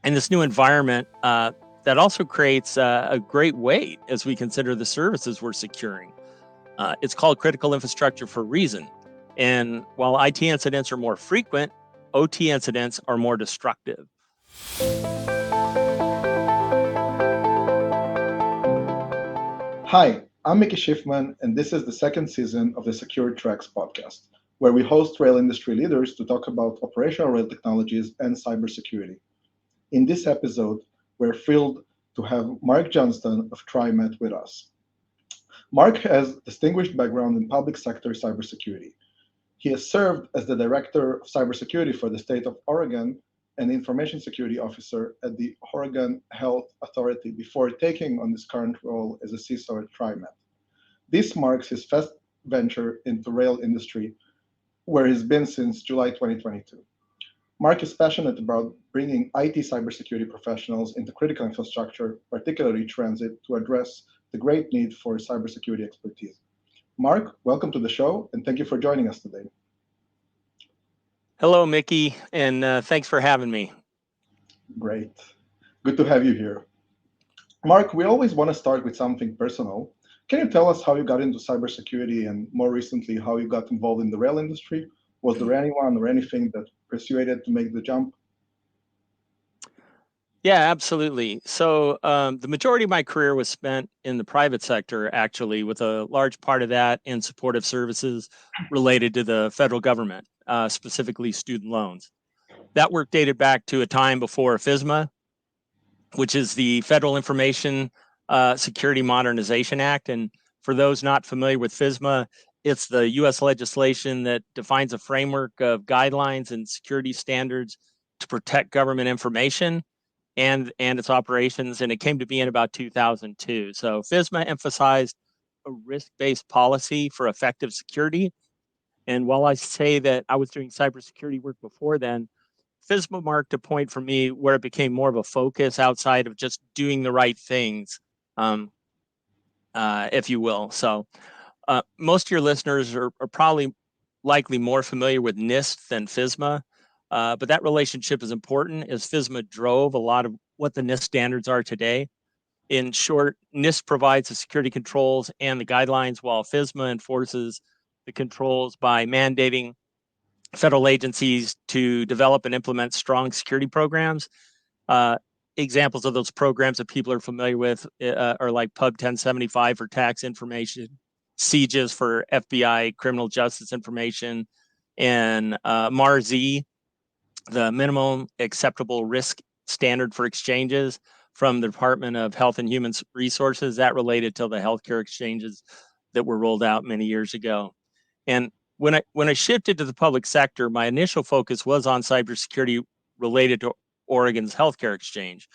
And this new environment that also creates a great weight as we consider the services we're securing. It's called critical infrastructure for a reason. And while IT incidents are more frequent, OT incidents are more destructive. Hi, I'm Miki Shifman, and this is the second season of the Secure Tracks podcast, where we host rail industry leaders to talk about operational rail technologies and cybersecurity. In this episode, we're thrilled to have Mark Johnston of TriMet with us. Mark has distinguished background in public sector cybersecurity. He has served as the Director of Cybersecurity for the state of Oregon and Information Security Officer at the Oregon Health Authority before taking on his current role as a CISO at TriMet. This marks his first venture into rail industry, where he's been since July 2022. Mark is passionate about bringing IT cybersecurity professionals into critical infrastructure, particularly transit, to address the great need for cybersecurity expertise. Mark, welcome to the show, and thank you for joining us today. Hello, Mickey, and thanks for having me. Great. Good to have you here. Mark, we always want to start with something personal. Can you tell us how you got into cybersecurity and more recently how you got involved in the rail industry? Was there anyone or anything that persuaded to make the jump? Yeah, absolutely. So the majority of my career was spent in the private sector, actually, with a large part of that in supportive services related to the federal government, specifically student loans. That work dated back to a time before FISMA, which is the Federal Information Security Modernization Act. And for those not familiar with FISMA, it's the US legislation that defines a framework of guidelines and security standards to protect government information and its operations. And it came to be in about 2002. So FISMA emphasized a risk-based policy for effective security. And while I say that I was doing cybersecurity work before then, FISMA marked a point for me where it became more of a focus outside of just doing the right things, um, if you will. So most of your listeners are probably likely more familiar with NIST than FISMA, but that relationship is important as FISMA drove a lot of what the NIST standards are today. In short, NIST provides the security controls and the guidelines, while FISMA enforces the controls by mandating federal agencies to develop and implement strong security programs. Uh, Examples of those programs that people are familiar with are like Pub 1075 for tax information, CJIS for FBI criminal justice information, and MARZ, the minimum acceptable risk standard for exchanges from the Department of Health and Human Resources. That related to the healthcare exchanges that were rolled out many years ago. And when I shifted to the public sector, my initial focus was on cybersecurity related to Oregon's healthcare exchange.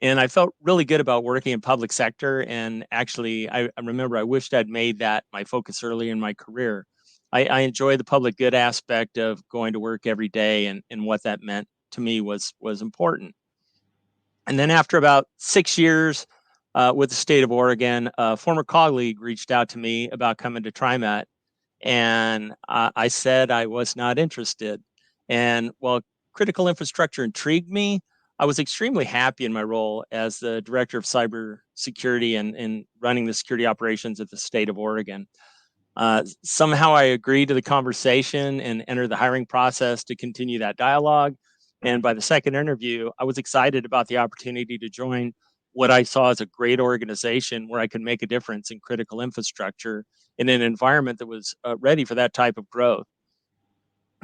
And I felt really good about working in public sector. And actually, I remember I wished I'd made that my focus early in my career. I enjoy the public good aspect of going to work every day, and what that meant to me was important. And then after about 6 years with the state of Oregon, a former colleague reached out to me about coming to TriMet, and I said I was not interested. And while critical infrastructure intrigued me, I was extremely happy in my role as the director of cybersecurity and running the security operations at the state of Oregon. Somehow I agreed to the conversation and entered the hiring process to continue that dialogue. And by the second interview, I was excited about the opportunity to join what I saw as a great organization where I could make a difference in critical infrastructure in an environment that was ready for that type of growth.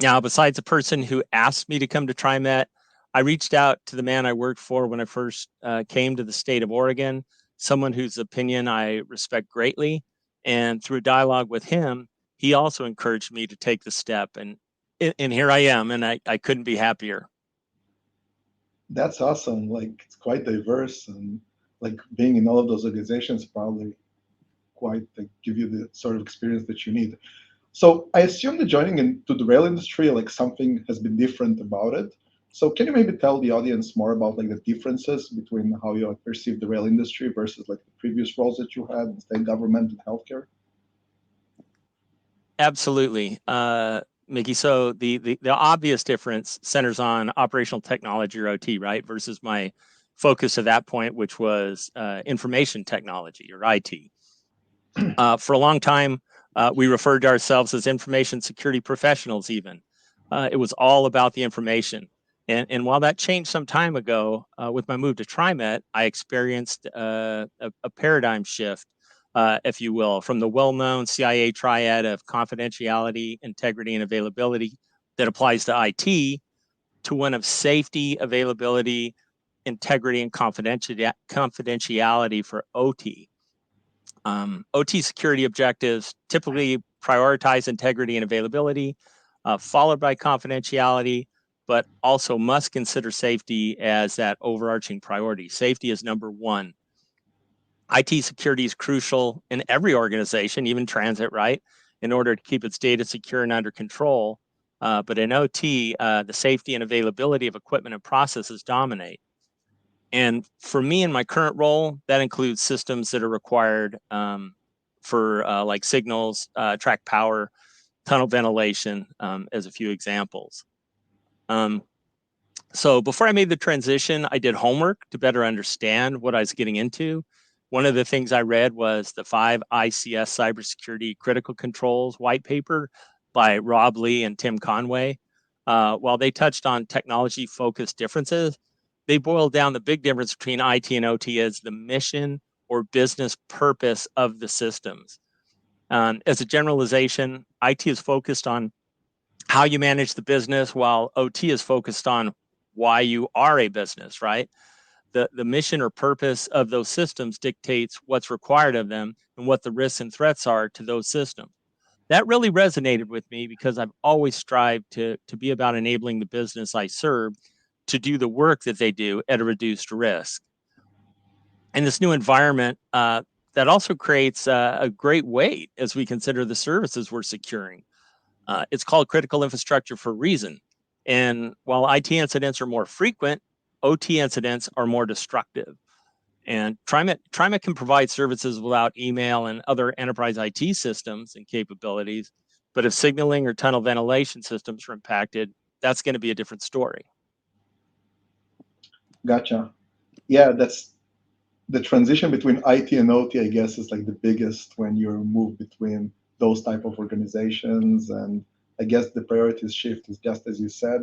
Now, besides the person who asked me to come to TriMet, I reached out to the man I worked for when I first came to the state of Oregon, someone whose opinion I respect greatly. And through dialogue with him, he also encouraged me to take the step. And here I am, and I couldn't be happier. That's awesome. Like it's quite diverse, and like being in all of those organizations probably quite like give you the sort of experience that you need. So I assume that joining into the rail industry, like something has been different about it. So can you maybe tell the audience more about like the differences between how you like, perceive the rail industry versus like the previous roles that you had in state government and healthcare? Absolutely. Miki. So the obvious difference centers on operational technology, or OT, right, versus my focus at that point, which was information technology, or IT. For a long time, we referred to ourselves as information security professionals. Even it was all about the information. And while that changed some time ago, with my move to TriMet, I experienced a paradigm shift, if you will, from the well-known CIA triad of confidentiality, integrity, and availability that applies to IT to one of safety, availability, integrity, and confidentiality for OT. OT security objectives typically prioritize integrity and availability, followed by confidentiality, but also must consider safety as that overarching priority. Safety is number one. IT security is crucial in every organization, even transit, right, in order to keep its data secure and under control. But in OT, the safety and availability of equipment and processes dominate. And for me in my current role, that includes systems that are required for like signals, track power, tunnel ventilation, as a few examples. Um, so before I made the transition, I did homework to better understand what I was getting into. One of the things I read was the 5 ICS Cybersecurity Critical Controls white paper by Rob Lee and Tim Conway. While they touched on technology-focused differences, they boiled down the big difference between IT and OT as the mission or business purpose of the systems. As a generalization, IT is focused on how you manage the business, while OT is focused on why you are a business, right? The mission or purpose of those systems dictates what's required of them and what the risks and threats are to those systems. That really resonated with me because I've always strived to be about enabling the business I serve to do the work that they do at a reduced risk. And this new environment, that also creates a great weight as we consider the services we're securing. It's called critical infrastructure for a reason. And while IT incidents are more frequent, OT incidents are more destructive. And TriMet can provide services without email and other enterprise IT systems and capabilities. But if signaling or tunnel ventilation systems are impacted, that's going to be a different story. Gotcha. Yeah, that's the transition between IT and OT, I guess, is like the biggest when you move between those type of organizations. And I guess the priorities shift is just as you said.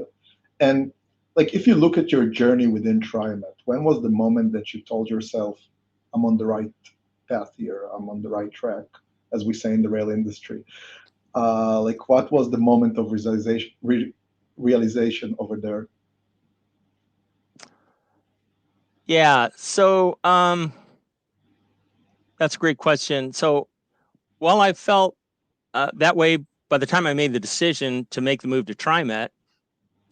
And like if you look at your journey within TriMet, when was the moment that you told yourself, I'm on the right path here, I'm on the right track, as we say in the rail industry? Like what was the moment of realization over there? Yeah, so that's a great question. So while I felt that way by the time I made the decision to make the move to TriMet,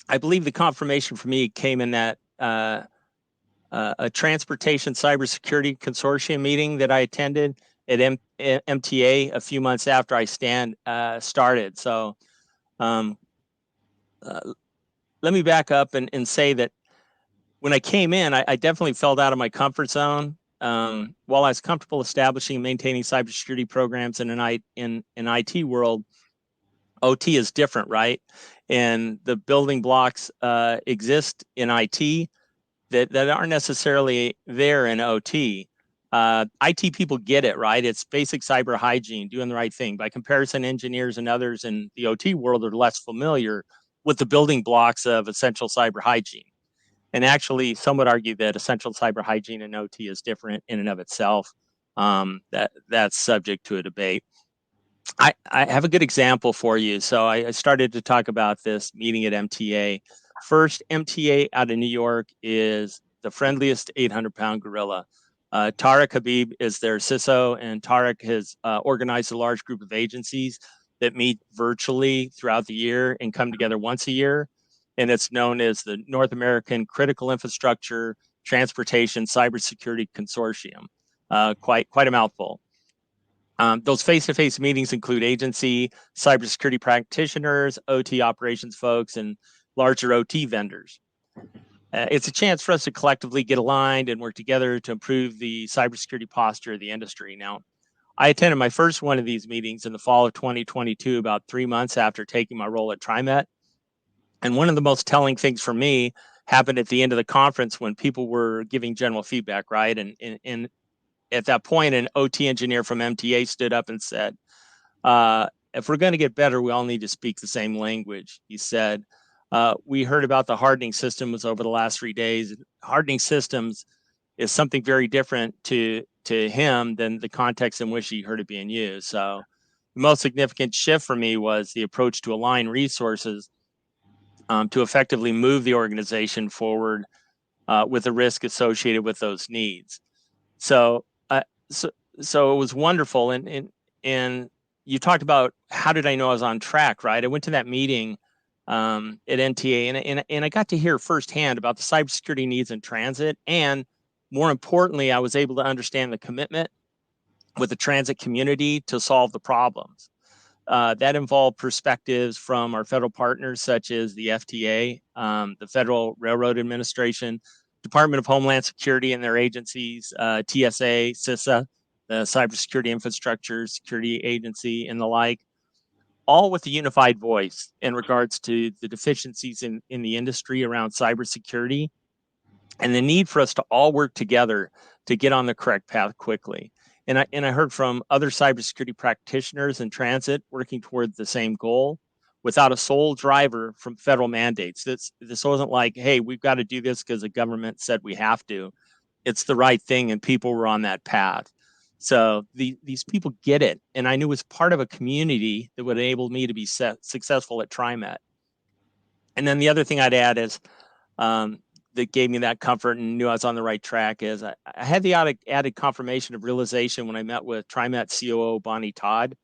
I believe the confirmation for me came in that a transportation cybersecurity consortium meeting that I attended at MTA a few months after I started. So um, uh, let me back up and say that when I came in, I definitely felt out of my comfort zone. While I was comfortable establishing and maintaining cybersecurity programs in an IT world, OT is different, right? And the building blocks exist in IT that aren't necessarily there in OT. IT people get it, right? It's basic cyber hygiene, doing the right thing. By comparison, engineers and others in the OT world are less familiar with the building blocks of essential cyber hygiene. And actually, some would argue that essential cyber hygiene in OT is different in and of itself. That's subject to a debate. I have a good example for you. So I started to talk about this meeting at MTA. First, MTA out of New York is the friendliest 800-pound gorilla. Tariq Habib is their CISO, and Tariq has organized a large group of agencies that meet virtually throughout the year and come together once a year. And it's known as the North American Critical Infrastructure Transportation Cybersecurity Consortium. Quite a mouthful. Those face-to-face meetings include agency, cybersecurity practitioners, OT operations folks, and larger OT vendors. It's a chance for us to collectively get aligned and work together to improve the cybersecurity posture of the industry. Now, I attended my first one of these meetings in the fall of 2022, about 3 months after taking my role at TriMet. And one of the most telling things for me happened at the end of the conference when people were giving general feedback, right? And at that point, an OT engineer from MTA stood up and said, if we're going to get better, we all need to speak the same language. He said, we heard about the hardening systems over the last 3 days. Hardening systems is something very different to him than the context in which he heard it being used. So the most significant shift for me was the approach to align resources to effectively move the organization forward with the risk associated with those needs. So, so, so it was wonderful. And you talked about how did I know I was on track, right? I went to that meeting at NTA and I got to hear firsthand about the cybersecurity needs in transit. And more importantly, I was able to understand the commitment with the transit community to solve the problems. That involved perspectives from our federal partners, such as the FTA, the Federal Railroad Administration, Department of Homeland Security and their agencies, TSA, CISA, the Cybersecurity Infrastructure Security Agency, and the like, all with a unified voice in regards to the deficiencies in the industry around cybersecurity and the need for us to all work together to get on the correct path quickly. And I heard from other cybersecurity practitioners in transit working toward the same goal without a sole driver from federal mandates. This wasn't like, hey, we've got to do this because the government said we have to. It's the right thing, and people were on that path. So these people get it, and I knew it was part of a community that would enable me to be successful at TriMet. And then the other thing I'd add is um, that gave me that comfort and knew I was on the right track is I had the added confirmation of realization when I met with TriMet COO Bonnie Todd.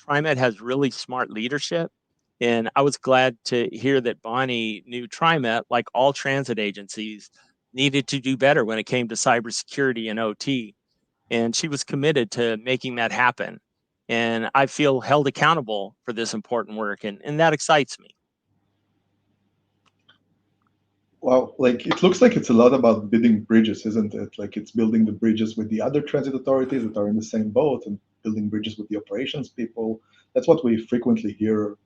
TriMet has really smart leadership. And I was glad to hear that Bonnie knew TriMet, like all transit agencies, needed to do better when it came to cybersecurity and OT. And she was committed to making that happen. And I feel held accountable for this important work, and that excites me. Well, like it looks like it's a lot about building bridges, isn't it? Like it's building the bridges with the other transit authorities that are in the same boat and building bridges with the operations people. That's what we frequently hear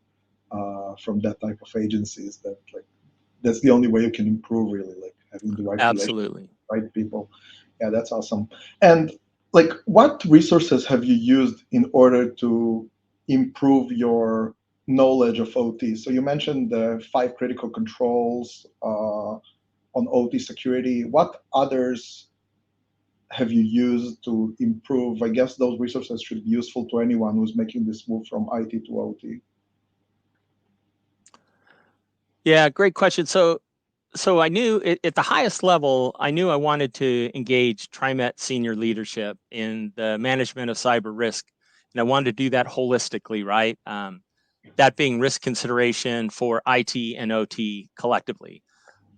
from that type of agencies. That like that's the only way you can improve, really, like having the right relationship, Absolutely. right people. Yeah, that's awesome. And like, what resources have you used in order to improve your knowledge of OT? So you mentioned the 5 critical controls on OT security. What others have you used to improve? I guess those resources should be useful to anyone who's making this move from IT to OT. Yeah, great question. So I knew at the highest level, I knew I wanted to engage TriMet senior leadership in the management of cyber risk, and I wanted to do that holistically, right? That being risk consideration for IT and OT collectively.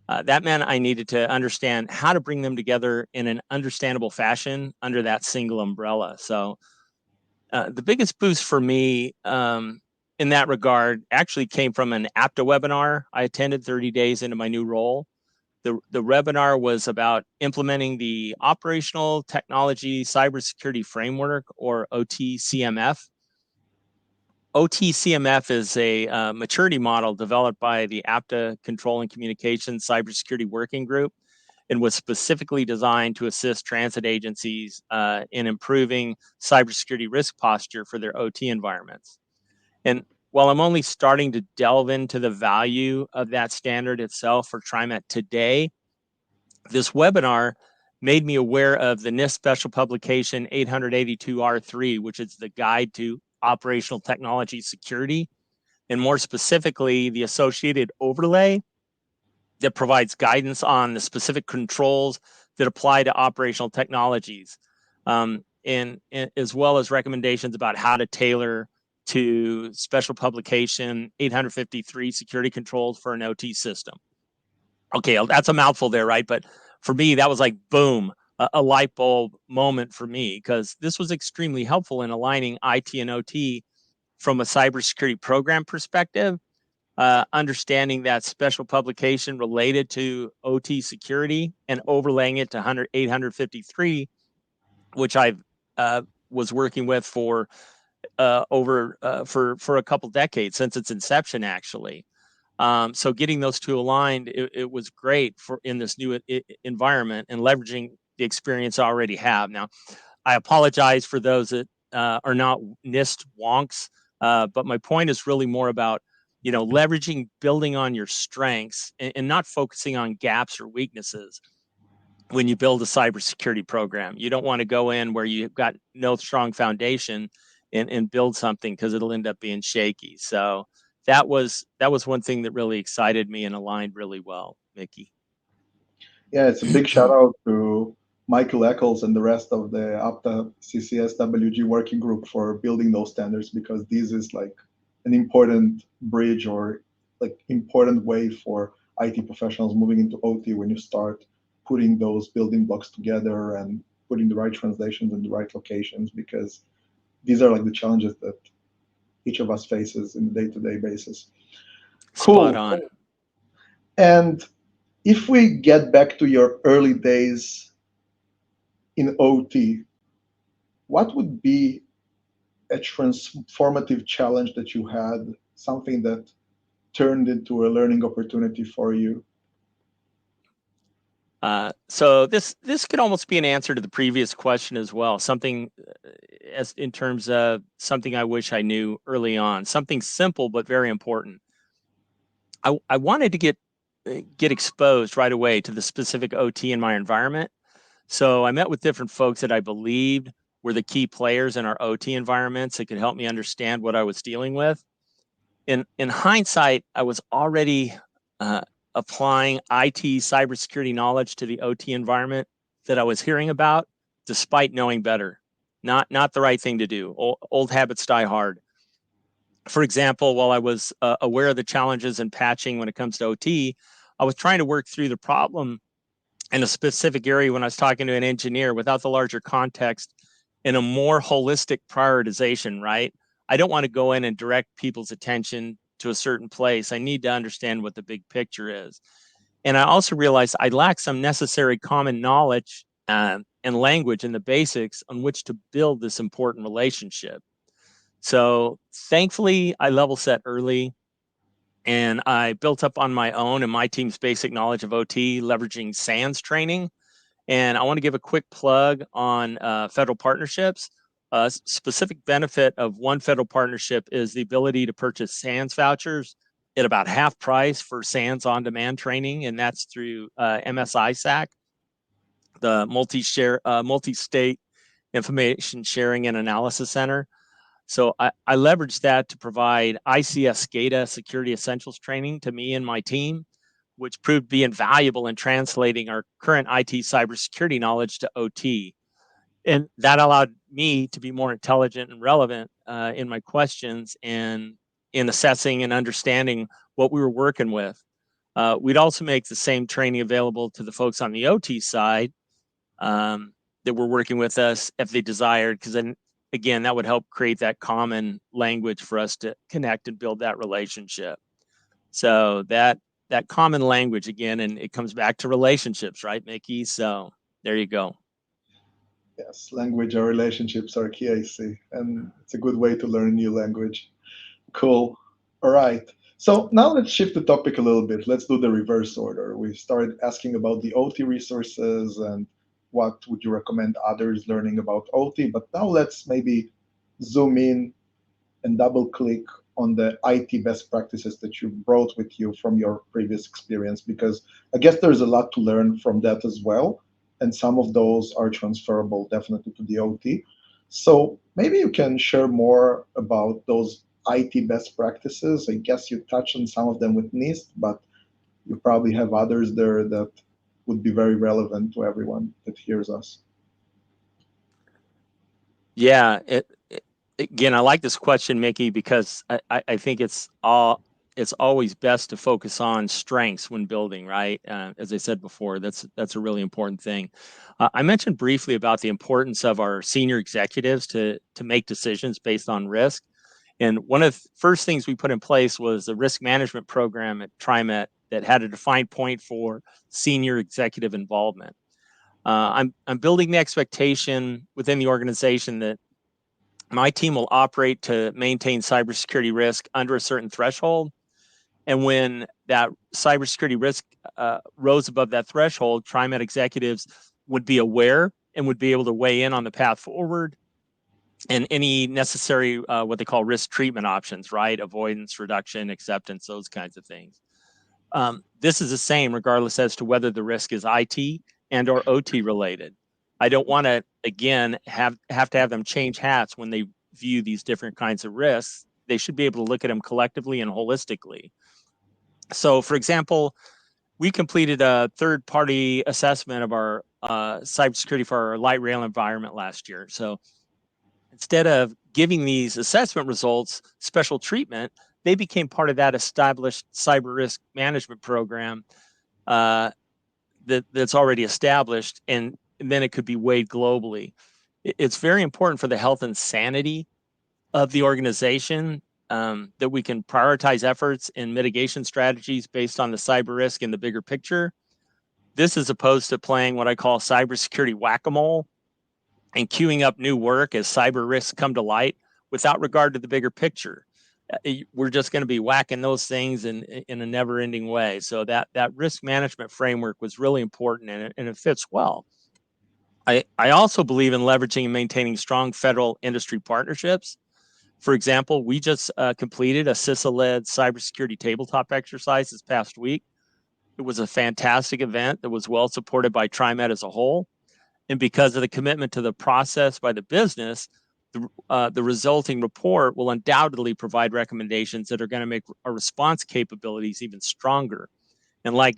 That meant I needed to understand how to bring them together in an understandable fashion under that single umbrella. So the biggest boost for me in that regard actually came from an APTA webinar I attended 30 days into my new role. The webinar was about implementing the Operational Technology Cybersecurity Framework, or OTCMF. OTCMF is a maturity model developed by the APTA Control and Communications Cybersecurity Working Group and was specifically designed to assist transit agencies in improving cybersecurity risk posture for their OT environments. And while I'm only starting to delve into the value of that standard itself for TriMet today, this webinar made me aware of the NIST Special Publication 882R3, which is the Guide to Operational Technology Security, and more specifically, the associated overlay that provides guidance on the specific controls that apply to operational technologies, and as well as recommendations about how to tailor to Special Publication 853 security controls for an OT system. Okay, that's a mouthful there, right? But for me, that was like boom, a light bulb moment for me, because this was extremely helpful in aligning IT and OT from a cybersecurity program perspective, understanding that special publication related to OT security and overlaying it to 853, which I've was working with for for a couple decades, since its inception, actually. So getting those two aligned, it was great for in this new environment and leveraging the experience I already have. Now, I apologize for those that are not NIST wonks, but my point is really more about, leveraging, building on your strengths, and not focusing on gaps or weaknesses when you build a cybersecurity program. You don't want to go in where you've got no strong foundation and build something, because it'll end up being shaky. So that was one thing that really excited me and aligned really well, Miki. Yeah, it's a big shout out to Michael Eccles and the rest of the APTA CCSWG working group for building those standards, because this is like an important bridge, or like important way for IT professionals moving into OT, when you start putting those building blocks together and putting the right translations in the right locations, because these are like the challenges that each of us faces in the day-to-day basis. Spot Cool. on. And if we get back to your early days in OT, what would be a transformative challenge that you had, something that turned into a learning opportunity for you? So this could almost be an answer to the previous question as well. Something as in terms of something I wish I knew early on. Something simple but very important. I wanted to get exposed right away to the specific OT in my environment. So I met with different folks that I believed were the key players in our OT environments that could help me understand what I was dealing with. In hindsight, I was already uh, applying IT cybersecurity knowledge to the OT environment that I was hearing about, despite knowing better. Not the right thing to do. Old habits die hard. For example, while I was aware of the challenges in patching when it comes to OT, I was trying to work through the problem in a specific area when I was talking to an engineer without the larger context in a more holistic prioritization, right? I don't want to go in and direct people's attention to a certain place. I need to understand what the big picture is. And I also realized I lack some necessary common knowledge and language and the basics on which to build this important relationship. So thankfully, I level set early, and I built up on my own and my team's basic knowledge of OT, leveraging SANS training. And I want to give a quick plug on federal partnerships. A specific benefit of one federal partnership is the ability to purchase SANS vouchers at about half price for SANS on-demand training, and that's through MSISAC, the multi-state information sharing and analysis center. So I leveraged that to provide ICS SCADA security essentials training to me and my team, which proved to be invaluable in translating our current IT cybersecurity knowledge to OT. And that allowed me to be more intelligent and relevant in my questions and in assessing and understanding what we were working with. We'd also make the same training available to the folks on the OT side that were working with us if they desired, because then again, that would help create that common language for us to connect and build that relationship. So that common language again, and it comes back to relationships, right, Miki? So there you go. Yes, language or relationships are key, I see. And it's a good way to learn a new language. Cool. All right. So now let's shift the topic a little bit. Let's do the reverse order. We started asking about the OT resources and what would you recommend others learning about OT. But now let's maybe zoom in and double click on the IT best practices that you brought with you from your previous experience, because I guess there's a lot to learn from that as well. And some of those are transferable definitely to the OT. So maybe you can share more about those IT best practices. I guess you touched on some of them with NIST, but you probably have others there that would be very relevant to everyone that hears us. Yeah. Again, I like this question, Mickey, because I think it's always best to focus on strengths when building, right? As I said before, that's a really important thing. I mentioned briefly about the importance of our senior executives to make decisions based on risk. And one of the first things we put in place was the risk management program at TriMet that had a defined point for senior executive involvement. I'm building the expectation within the organization that My team will operate to maintain cybersecurity risk under a certain threshold. And when that cybersecurity risk rose above that threshold, TriMet executives would be aware and would be able to weigh in on the path forward and any necessary what they call risk treatment options, right? Avoidance, reduction, acceptance, those kinds of things. This is the same regardless as to whether the risk is IT and or OT related. I don't want to again have to have them change hats when they view these different kinds of risks. They should be able to look at them collectively and holistically. So, for example, we completed a third-party assessment of our cybersecurity for our light rail environment last year. So instead of giving these assessment results special treatment, they became part of that established cyber risk management program that's already established, and then it could be weighed globally. It's very important for the health and sanity of the organization that we can prioritize efforts and mitigation strategies based on the cyber risk in the bigger picture. This is opposed to playing what I call cybersecurity whack-a-mole and queuing up new work as cyber risks come to light without regard to the bigger picture. We're just going to be whacking those things in a never-ending way. So that risk management framework was really important, and it fits well. I also believe in leveraging and maintaining strong federal industry partnerships. For example, we just completed a CISA-led cybersecurity tabletop exercise this past week. It was a fantastic event that was well supported by TriMet as a whole. And because of the commitment to the process by the business, the resulting report will undoubtedly provide recommendations that are going to make our response capabilities even stronger. And like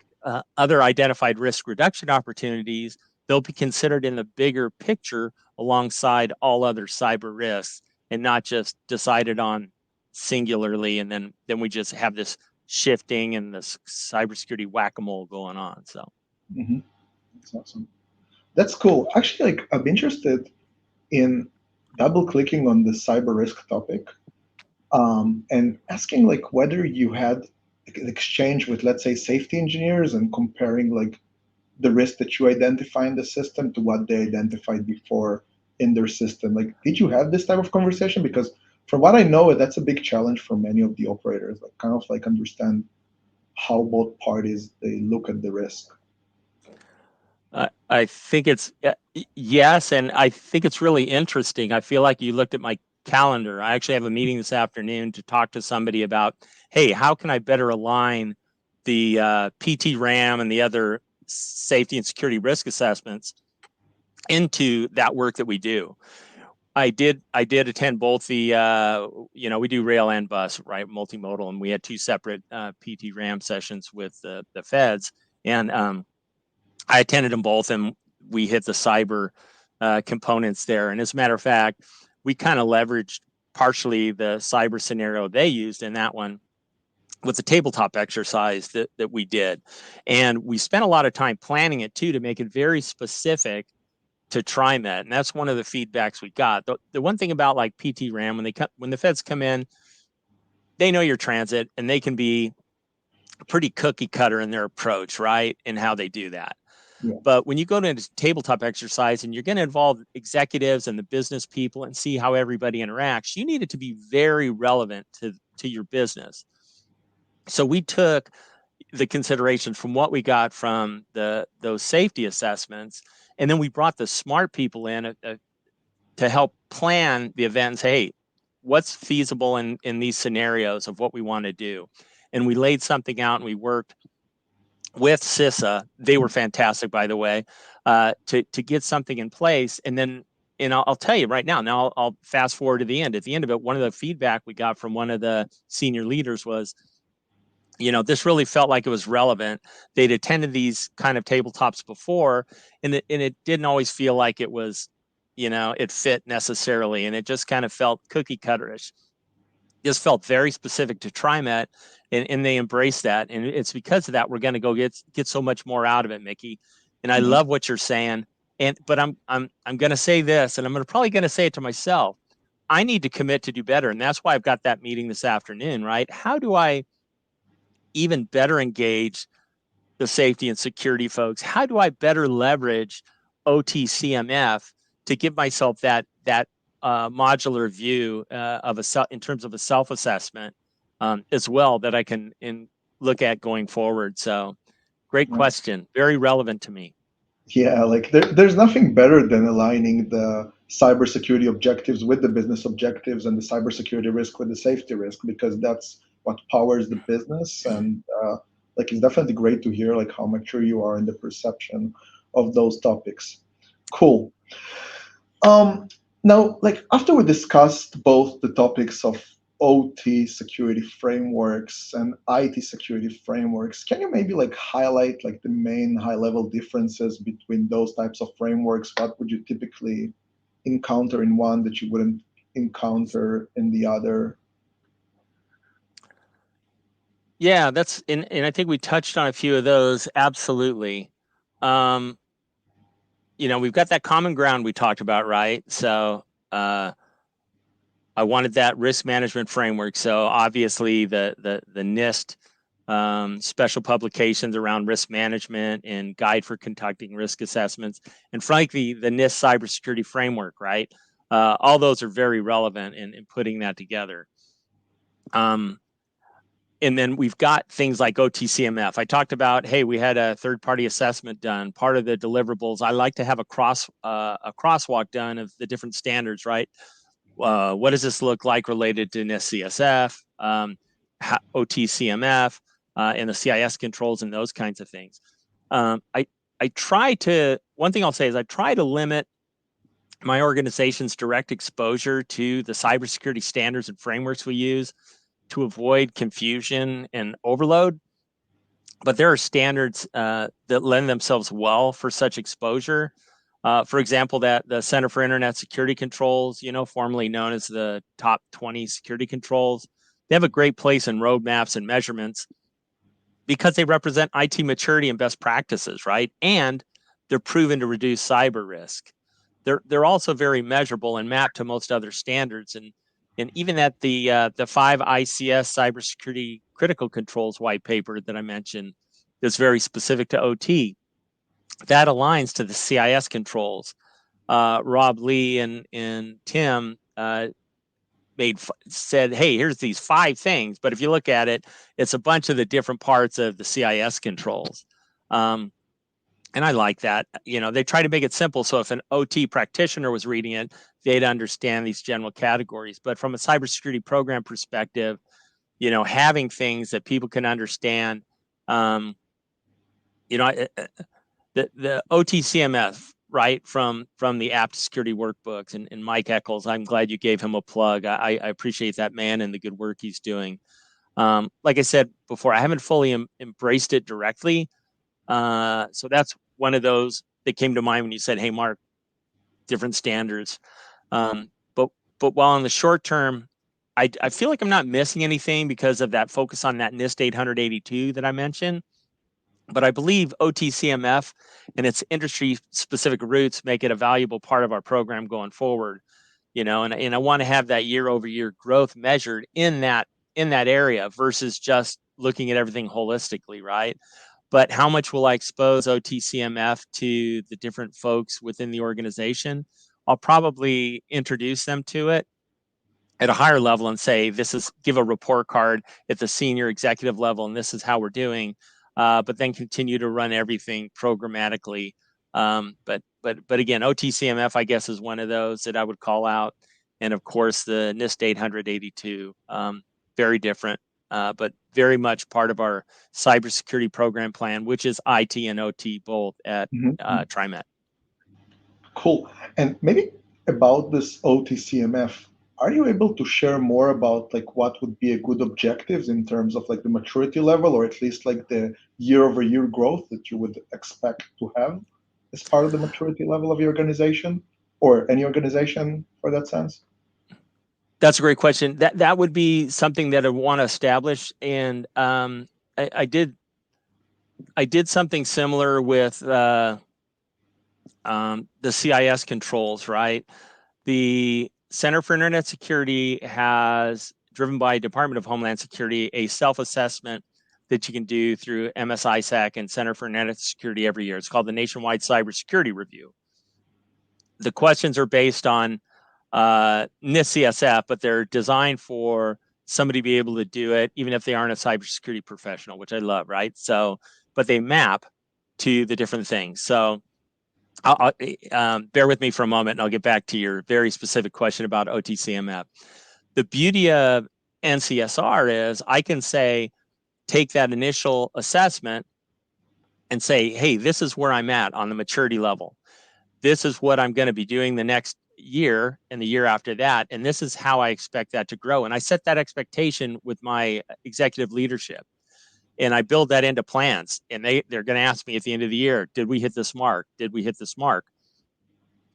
other identified risk reduction opportunities, they'll be considered in the bigger picture alongside all other cyber risks and not just decided on singularly. And then we just have this shifting and this cybersecurity whack-a-mole going on. So That's awesome. That's cool. Actually, like I'm interested in double clicking on the cyber risk topic, and asking like whether you had an exchange with, let's say, safety engineers and comparing like the risk that you identify in the system to what they identified before in their system. Like, did you have this type of conversation? Because from what I know, that's a big challenge for many of the operators, like kind of like understand how both parties they look at the risk. I think it's yes, and I think it's really interesting. I feel like you looked at my calendar. I actually have a meeting this afternoon to talk to somebody about, hey, how can I better align the PT RAM and the other safety and security risk assessments into that work that we do. I did attend both the we do rail and bus, right, multimodal, and we had two separate PT RAM sessions with the feds, and I attended them both, and we hit the cyber components there. And as a matter of fact, we kind of leveraged partially the cyber scenario they used in that one with the tabletop exercise that we did. And we spent a lot of time planning it too to make it very specific to TriMet. And that's one of the feedbacks we got. The one thing about like PT RAM, when the feds come in, they know your transit and they can be pretty cookie cutter in their approach, right? In how they do that. Yeah. But when you go to a tabletop exercise and you're going to involve executives and the business people and see how everybody interacts, you need it to be very relevant to your business. So we took the considerations from what we got from those safety assessments, and then we brought the smart people in to help plan the event and say, hey, what's feasible in these scenarios of what we want to do? And we laid something out and we worked with CISA. They were fantastic, by the way, to get something in place. And then, and I'll tell you right now, I'll fast forward to the end. At the end of it, one of the feedback we got from one of the senior leaders was, this really felt like it was relevant. They'd attended these kind of tabletops before, and it didn't always feel like it was, it fit necessarily. And it just kind of felt cookie cutterish. Just felt very specific to TriMet, and they embraced that. And it's because of that we're going to go get so much more out of it, Miki. And I love what you're saying. But I'm going to say this, and I'm probably going to say it to myself. I need to commit to do better, and that's why I've got that meeting this afternoon. Right? How do I even better engage the safety and security folks? How do I better leverage OTCMF to give myself that modular view of in terms of a self-assessment as well that I can look at going forward. So great question, very relevant to me. Yeah, like there's nothing better than aligning the cybersecurity objectives with the business objectives and the cybersecurity risk with the safety risk, because that's what powers the business. And like it's definitely great to hear like how mature you are in the perception of those topics. Cool. Now, like after we discussed both the topics of OT security frameworks and IT security frameworks, can you maybe like highlight like the main high-level differences between those types of frameworks? What would you typically encounter in one that you wouldn't encounter in the other? Yeah, that's and I think we touched on a few of those. Absolutely. We've got that common ground we talked about, right? So I wanted that risk management framework. So obviously the NIST special publications around risk management and guide for conducting risk assessments, and frankly the NIST cybersecurity framework, right? All those are very relevant in putting that together. And then we've got things like OTCMF. I talked about, hey, we had a third-party assessment done. Part of the deliverables, I like to have a crosswalk done of the different standards, right? What does this look like related to NIST CSF, OTCMF, and the CIS controls and those kinds of things. I try to, one thing I'll say is I try to limit my organization's direct exposure to the cybersecurity standards and frameworks we use to avoid confusion and overload. But there are standards that lend themselves well for such exposure. For example, that the Center for Internet Security Controls, formerly known as the top 20 security controls, they have a great place in roadmaps and measurements because they represent IT maturity and best practices, right? And they're proven to reduce cyber risk. They're also very measurable and mapped to most other standards. And even at the 5 ICS cybersecurity critical controls white paper that I mentioned, that's very specific to OT, that aligns to the CIS controls. Rob Lee and Tim said, hey, here's these 5 things, but if you look at it, it's a bunch of the different parts of the CIS controls. And I like that. They try to make it simple. So if an OT practitioner was reading it, they'd understand these general categories. But from a cybersecurity program perspective, having things that people can understand, the OTCMF, right, from the apt security workbooks, and Mike Eccles, I'm glad you gave him a plug. I appreciate that man and the good work he's doing. Like I said before, I haven't fully embraced it directly. So that's one of those that came to mind when you said, hey, Mark, different standards. But while in the short term, I feel like I'm not missing anything because of that focus on that NIST 882 that I mentioned. But I believe OTCMF and its industry-specific roots make it a valuable part of our program going forward. And I want to have that year-over-year growth measured in that area versus just looking at everything holistically, right? But how much will I expose OTCMF to the different folks within the organization? I'll probably introduce them to it at a higher level and say, give a report card at the senior executive level, and this is how we're doing. But then continue to run everything programmatically. But again, OTCMF, I guess, is one of those that I would call out. And of course, the NIST 882, very different. But very much part of our cybersecurity program plan, which is IT and OT both at TriMet. Cool. And maybe about this OTCMF, are you able to share more about like what would be a good objectives in terms of like the maturity level, or at least like the year-over-year growth that you would expect to have as part of the maturity level of your organization or any organization for that sense? That's a great question. That would be something that I want to establish, and I did something similar with the CIS controls, right? The Center for Internet Security has, driven by Department of Homeland Security, a self-assessment that you can do through MSISAC and Center for Internet Security every year. It's called the Nationwide Cybersecurity Review. The questions are based on NIST-CSF, but they're designed for somebody to be able to do it, even if they aren't a cybersecurity professional, which I love, right? So, but they map to the different things. So, bear with me for a moment, and I'll get back to your very specific question about OTCMF. The beauty of NCSR is I can say, take that initial assessment and say, hey, this is where I'm at on the maturity level. This is what I'm going to be doing the next year and the year after that. And this is how I expect that to grow. And I set that expectation with my executive leadership. And I build that into plans. And they're going to ask me at the end of the year, did we hit this mark? Did we hit this mark?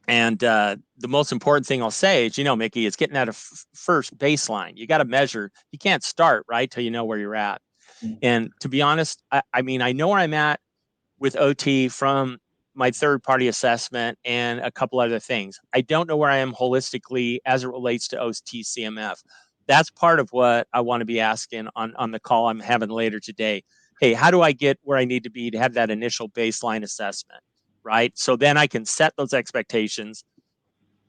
And the most important thing I'll say is, Miki, is getting at a first baseline. You got to measure. You can't start, right, till you know where you're at. And to be honest, I mean, I know where I'm at with OT from my third party assessment and a couple other things. I don't know where I am holistically as it relates to OT CMF. That's part of what I want to be asking on the call I'm having later today. Hey, how do I get where I need to be to have that initial baseline assessment, right? So then I can set those expectations.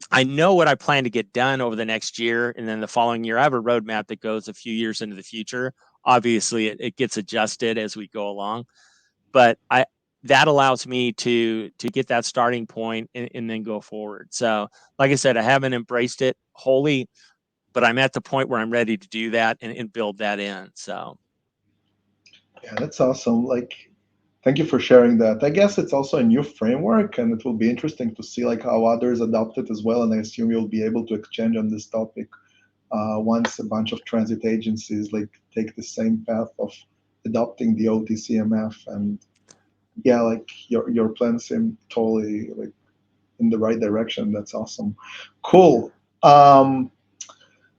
I know what I plan to get done over the next year. And then the following year, I have a roadmap that goes a few years into the future. Obviously, it gets adjusted as we go along. But that allows me to get that starting point and then go forward. So, like I said, I haven't embraced it wholly, but I'm at the point where I'm ready to do that and build that in. So, Yeah, that's awesome. Thank you for sharing that. I guess it's also a new framework, and it will be interesting to see how others adopt it as well. And I assume you'll be able to exchange on this topic once a bunch of transit agencies take the same path of adopting the OTCMF. And yeah, your plans seem totally in the right direction. That's awesome. Cool.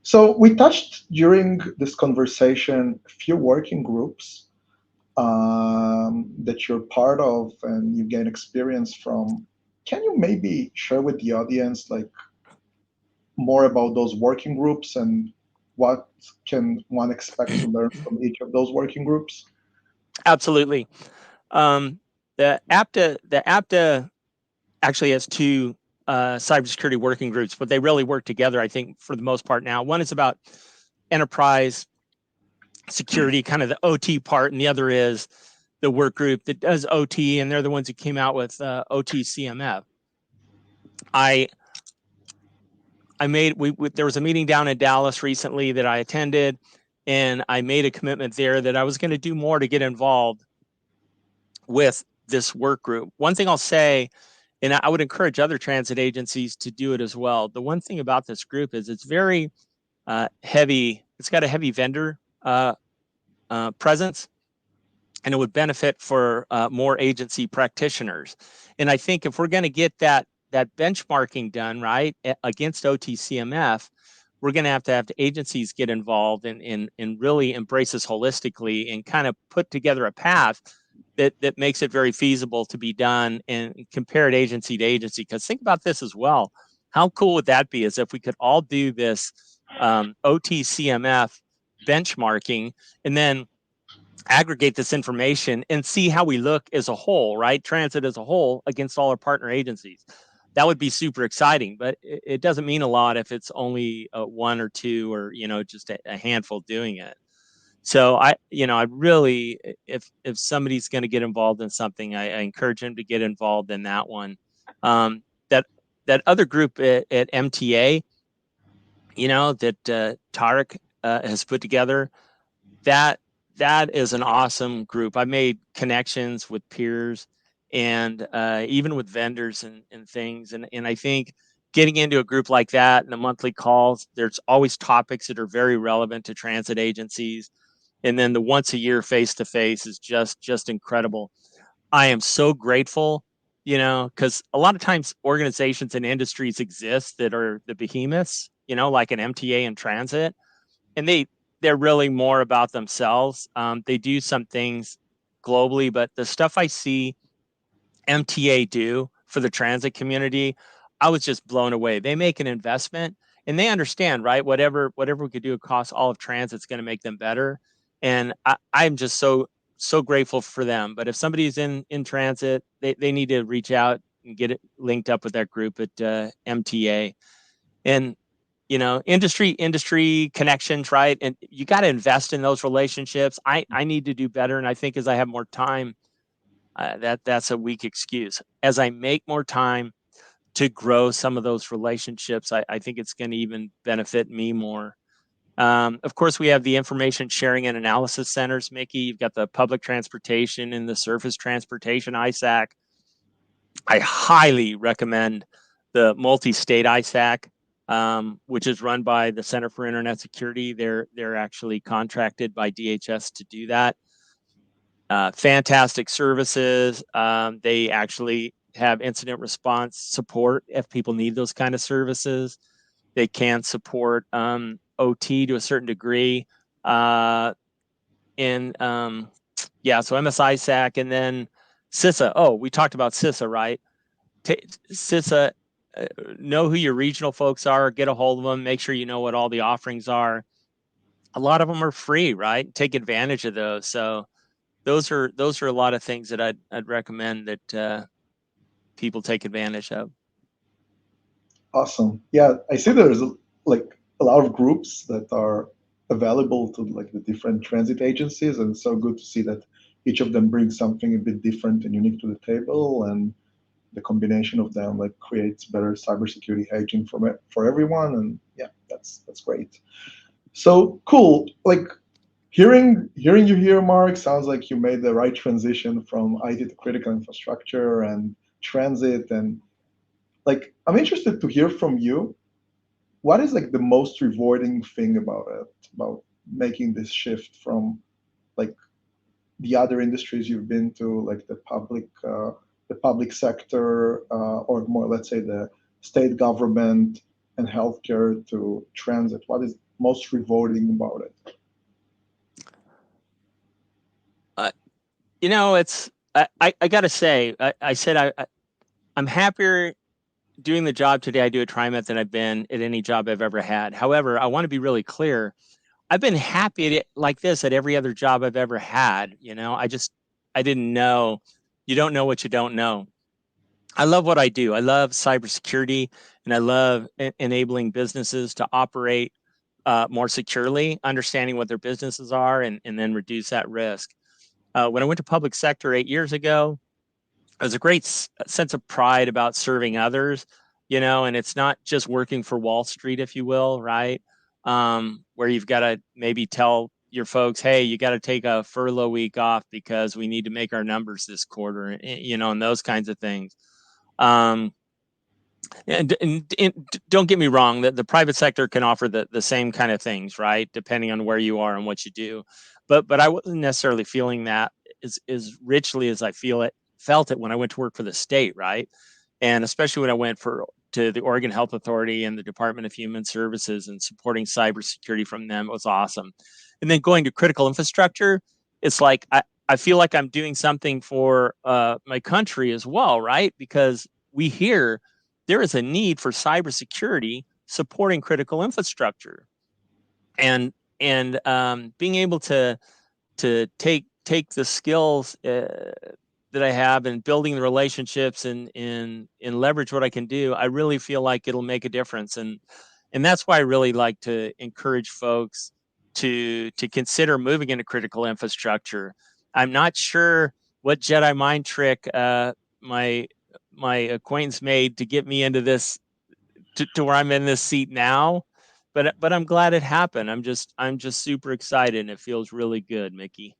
So we touched during this conversation a few working groups that you're part of and you gain experience from. Can you maybe share with the audience more about those working groups and what can one expect to learn from each of those working groups? absolutely. The APTA actually has two cybersecurity working groups, but they really work together, I think, for the most part now. One is about enterprise security, kind of the OT part, and the other is the work group that does OT, and they're the ones who came out with OT CMF. I made there was a meeting down in Dallas recently that I attended, and I made a commitment there that I was going to do more to get involved with this work group. One thing I'll say, and I would encourage other transit agencies to do it as well. The one thing about this group is it's very heavy. It's got a heavy vendor presence, and it would benefit for more agency practitioners. And I think if we're going to get that benchmarking done right against OTCMF, we're going to have the agencies get involved and really embrace this holistically and kind of put together a path that makes it very feasible to be done and compared agency to agency. Because think about this as well. How cool would that be as if we could all do this OTCMF benchmarking and then aggregate this information and see how we look as a whole, right? Transit as a whole against all our partner agencies. That would be super exciting, but it doesn't mean a lot if it's only one or two or, just a handful doing it. So I really, if somebody's going to get involved in something, I encourage them to get involved in that one. That other group at MTA, that Tarek has put together, that is an awesome group. I made connections with peers and even with vendors and things. And I think getting into a group like that and the monthly calls, there's always topics that are very relevant to transit agencies. And then the once a year face to face is just incredible. I am so grateful, because a lot of times organizations and industries exist that are the behemoths, like an MTA and transit, and they're really more about themselves. They do some things globally, but the stuff I see MTA do for the transit community, I was just blown away. They make an investment and they understand, right? Whatever we could do across all of transit is going to make them better. And I'm just so grateful for them. But if somebody's in transit, they need to reach out and get it linked up with that group at MTA. And industry connections, right? And you got to invest in those relationships. I need to do better, and I think as I have more time, that's a weak excuse. As I make more time to grow some of those relationships, I think it's going to even benefit me more. Of course, we have the information sharing and analysis centers, Miki. You've got the public transportation and the surface transportation ISAC. I highly recommend the multi-state ISAC, which is run by the Center for Internet Security. They're actually contracted by DHS to do that. Fantastic services. They actually have incident response support if people need those kind of services. They can support OT to a certain degree. So MSISAC and then CISA. Oh, we talked about CISA, right? CISA, know who your regional folks are, get a hold of them, make sure you know what all the offerings are. A lot of them are free, right? Take advantage of those. So those are a lot of things that I'd recommend that people take advantage of. Awesome. Yeah, I see there's like a lot of groups that are available to like the different transit agencies, and it's so good to see that each of them brings something a bit different and unique to the table, and the combination of them like creates better cybersecurity hygiene for everyone. And yeah, that's great. So cool. Like hearing you here, Mark, sounds like you made the right transition from IT to critical infrastructure and transit. And like I'm interested to hear from you. What is like the most rewarding thing about it, about making this shift from like the other industries you've been to, like the public sector, or more, let's say, the state government and healthcare to transit? What is most rewarding about it? It's I got to say, I said I'm happier doing the job today I do at TriMet than I've been at any job I've ever had. However, I want to be really clear. I've been happy at it like this at every other job I've ever had. I didn't know. You don't know what you don't know. I love what I do. I love cybersecurity, and I love enabling businesses to operate more securely, understanding what their businesses are, and then reduce that risk. When I went to public sector 8 years ago, there's a great sense of pride about serving others, and it's not just working for Wall Street, if you will, right? Where you've got to maybe tell your folks, hey, you got to take a furlough week off because we need to make our numbers this quarter, and those kinds of things. Um, and don't get me wrong, that the private sector can offer the same kind of things, right? Depending on where you are and what you do. But I wasn't necessarily feeling that as richly as I felt it when I went to work for the state, right? And especially when I went to the Oregon Health Authority and the Department of Human Services and supporting cybersecurity from them, it was awesome. And then going to critical infrastructure, it's like I feel like I'm doing something for my country as well, right? Because we hear there is a need for cybersecurity supporting critical infrastructure, and being able to take the skills that I have and building the relationships and leverage what I can do. I really feel like it'll make a difference, and that's why I really like to encourage folks to consider moving into critical infrastructure. I'm not sure what Jedi mind trick my my acquaintance made to get me into this to where I'm in this seat now, but I'm glad it happened. I'm just super excited, and it feels really good, Miki.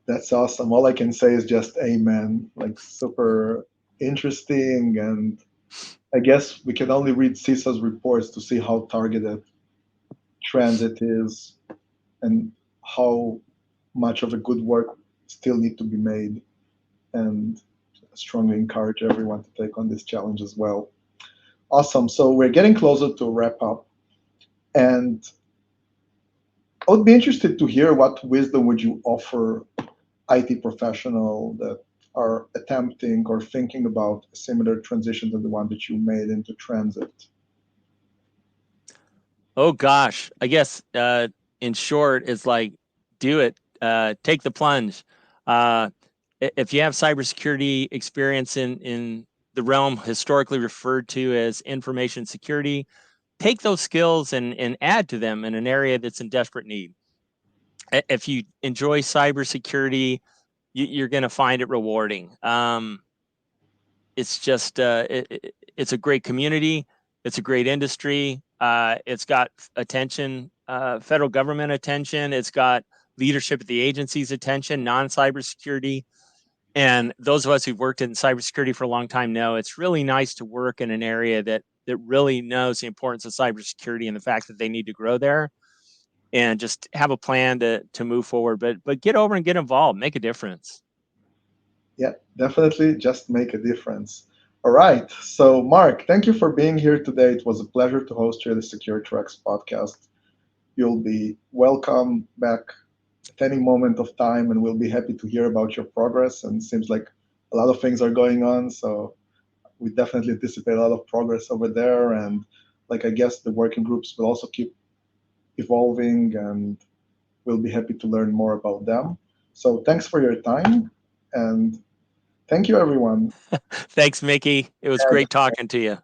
That's awesome. All I can say is just amen. Like super interesting, and I guess we can only read CISA's reports to see how targeted transit is and how much of a good work still need to be made. And I strongly encourage everyone to take on this challenge as well. Awesome. So we're getting closer to wrap up, and I would be interested to hear what wisdom would you offer IT professional that are attempting or thinking about a similar transition to the one that you made into transit? Oh gosh, I guess in short, it's like do it. Take the plunge. Uh, if you have cybersecurity experience in the realm historically referred to as information security, take those skills and add to them in an area that's in desperate need. If you enjoy cybersecurity, you're going to find it rewarding. It's just it's a great community. It's a great industry. It's got attention, federal government attention. It's got leadership at the agency's attention, non-cybersecurity. And those of us who've worked in cybersecurity for a long time know it's really nice to work in an area that really knows the importance of cybersecurity and the fact that they need to grow there, and just have a plan to move forward. But get over and get involved, make a difference. Yeah, definitely just make a difference. All right. So, Mark, thank you for being here today. It was a pleasure to host you at the Secure Tracks podcast. You'll be welcome back at any moment of time, and we'll be happy to hear about your progress. And it seems like a lot of things are going on. So, we definitely anticipate a lot of progress over there. And, like, I guess the working groups will also keep evolving, and we'll be happy to learn more about them. So, thanks for your time. And thank you, everyone. Thanks, Miki. It was great talking to you.